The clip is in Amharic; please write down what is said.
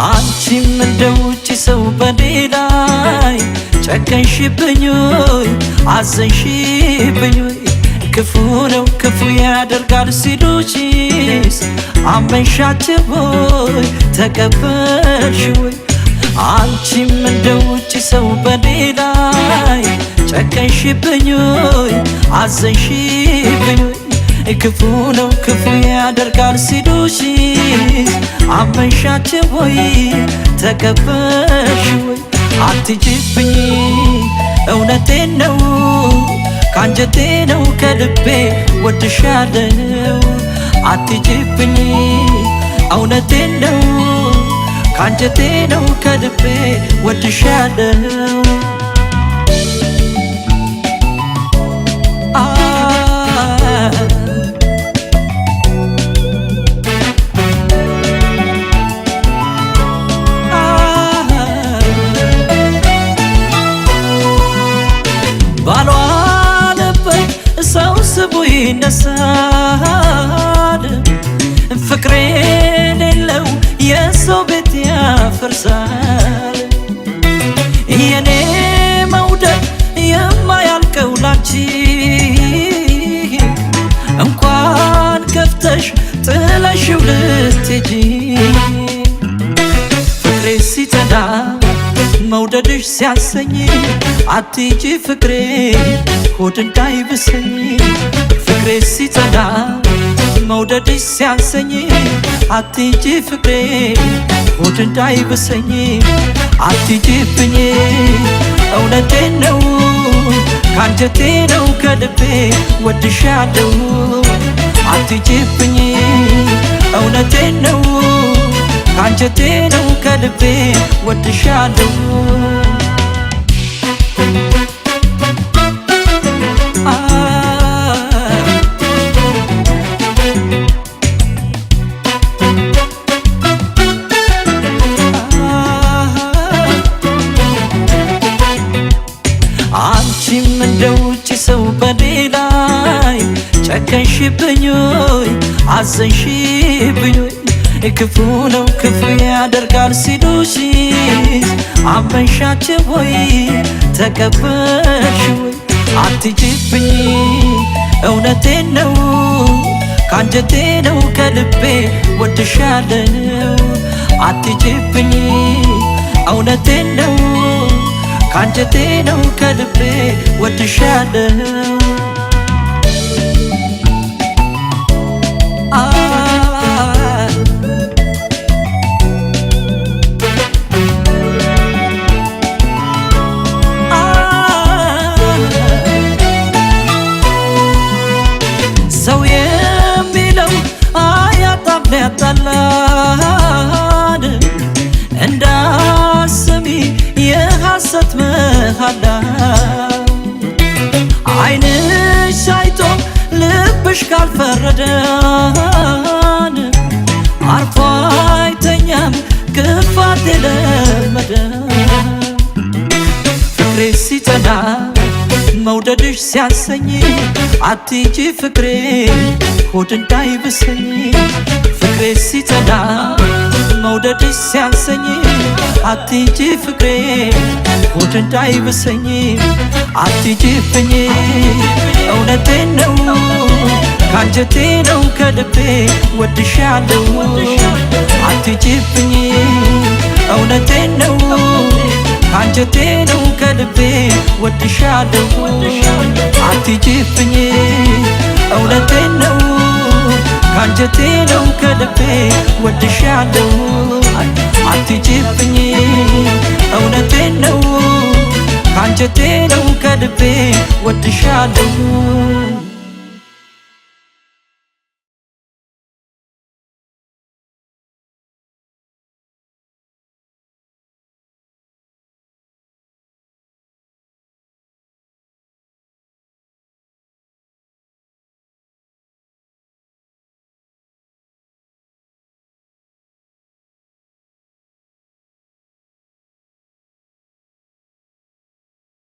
አንቺም እንደ ውጪ ሰው በኔ ላይ ጨከንሽብኝ ወይ አዘንሽብኝ ወይ ክፉ ነው ክፉ ያደርጋል ሲሉሽስ አመንሻቸው ወይ ተቀበልሽ ወይ አንቺም እንደ ውጪ ሰው በኔ ላይ ጨከንሽብኝ ወይ አዘንሽብኝ ወይ ክፉ ነው ክፉ ያደርጋል ሲሉሽስ አመንሻቸው ወይ ተቀበልሽ ወይ አትጅብኝ እውነቴን ነው ካንጀቴ ነው ከልቤ ወድሻለው አትጅብኝ እውነቴን ነው ካንጀቴ ነው ከልቤ ወድሻለው ባልዋለበት ሰው ስቡ ይነሳል ፍቅሬ የሌለው የሰው ቤት ያፈርሳል የኔ መውደድ የማያልቀው ላንቺ እንኳን ከፍተሽ ጥለሽው ልትሄጂ ፍቅሬ ሲጸዳ መውደድሽ ሲያሰኝ አትሂጂ ፍቅሬ ሆድ እንዳይብሰኝ ፍቅሬ ሲጸዳ መውደድሽ ሲያሰኝ አትሂጂ ፍቅሬ ሆድ እንዳይብሰኝ አትሂጂብኝ እውነቴን ነው ካንጀቴ ነው ከልቤ ወድሻለው አትሂጂብኝ እውነቴን ነው ካንጀቴ ነው ከልቤ ወድሻለው አንቺም እንደ ውጪ ሰው በኔ ላይ ጨከንሽብኝ ወይ አዘንሽብኝ ወይ ክፉ ነው ክፉ ያደርጋል ሲሉሽስ አመንሻቸው ወይ ተቀበልሽ ወይ አትጅብኝ እውነቴን ነው ካንጀቴ ነው ከልቤ ወድሻለው አትጅብኝ እውነቴን ነው ካንጀቴ ነው ከልቤ ወድሻለው ሰው የሚለው አያጣም ያጣላል እንዳሰሚ የሐሰት መሃላ ዓይንሽ አይቶ ልብሽ ካልፈረደን አርፎ አይተኛም ክፋት የለመደ ፍቅሬ ሲጸና መውደድሽ ሲያሰኝ አትሂጂ ፍቅሬ ሆድ እንዳይብሰኝ ፍቅሬ ሲጸና መውደድሽ ሲያሰኝ አትሂጂ ፍቅሬ ሆድ እንዳይብሰኝ አትሂጂብኝ እውነቴን ነው ካንጀቴ ነው ከልቤ ወድሻለው አትሂጂብኝ እውነቴን ነው ካንጀቴ ነው ከልቤ ወድሻለው አትሂጂብኝ እውነቴን ነው ካንጀቴ ነው ከልቤ ወድሻለው አትሂጂብኝ እውነቴን ነው ካንጀቴ ነው ከልቤ ወድሻለው